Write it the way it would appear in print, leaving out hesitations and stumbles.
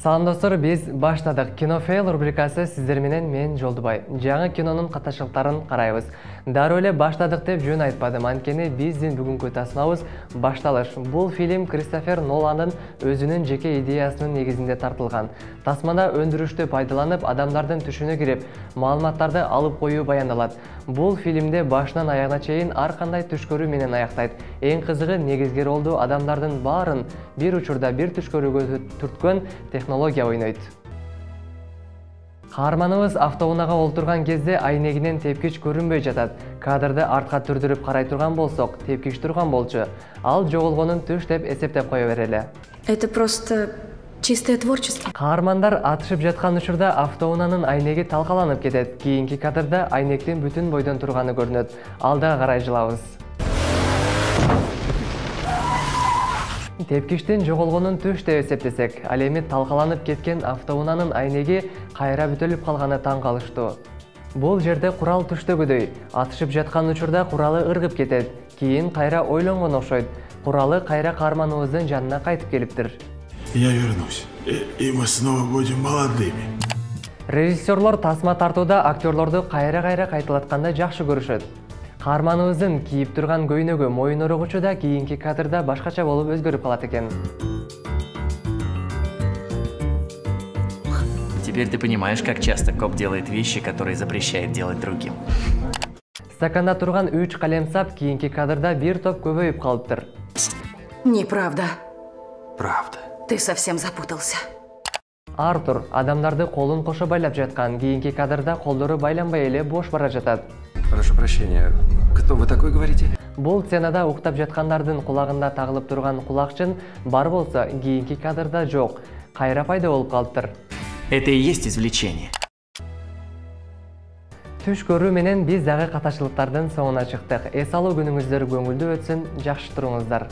Салам достор, биз баштадык. Кинофейл рубрикасы сиздер менен мен Жолдубай. Жаңы кинонун катнашчылыктарын карайбыз. Дароо эле баштадык деп жөн айтпадым, анткени биздин бүгүнкү тасмабыз башталыш. Бул фильм Кристофер Ноландын өзүнүн жеке идеясынын негизинде тартылган. Тасмада өндүрүштү пайдаланып, адамдардын түшүнө кирип, маалыматтарды алып коюу баяндалат. Бул фильмде башынан аягына чейин ар кандай түш көрүү менен аяктайт. Эң кызыгы, негизги ролду адамдардын баарын бир учурда бир түш көрүүгө түрткөн технология ойнойт. Каарманыбыз автоунаага олтурган кезде айнегинен тепкич көрүнбөй жатат. Кадрды артка түрдүрүп карай турган болсок, тепкич турган болчу. Ал жоголгонун түш деп эсептеп кое берели. Это просто чистое творчество. Каармандар атышып жаткан учурда автоунаанын айнеги талкаланып кетет. Кийинки кадрда айнектин бүтүн бойдон турганы көрүнөт. Алдыга карай жылабыз. Тепкичтин жоголгонун түш деп эсептесек, ал эми талкаланып кеткен автоунаанын айнеги кайра бүтөлүп калганы таң калыштуу. Бул жерде курал түштөгүдөй, атышып жаткан учурда куралы ыргып кетет, кийин кайра ойлонгон окшойт. Куралы кайра каарманыбыздын жанына кайтып келиптир. Я вернусь, и мы снова будем молодыми. Режиссерлор тасма тартууда актерлорду кайра кайталатканда жакшы көрүшөт. Каарманыбыздын кийип турган көйнөгү моюн орогучу да кийинки кадрда башкача болуп өзгөрүп калат экен. Теперь ты понимаешь, как часто коп делает вещи, которые запрещает делать другим. Стаканда турган 3 калемсап кийинки кадрда бир топ көбөйүп калыптыр. Неправда. Правда. Ты совсем запутался. Артур адамдарды колун кошо байлап жаткан, кийинки кадрда колдору байланбай эле бош бара жатат. Прошу прощения, кто вы такой говорите? Бул сценада уктап жаткандардын кулагында тагылып турган кулакчын бар болсо, кийинки кадрда жок, кайра пайда болуп калыптыр. Это и есть извлечение. Түш көрүү менен биз дагы катачылыктардын соңуна чыктык. Эс алуу күнүңүздөр көңүлдүү өтсүн, жакшы туруңуздар.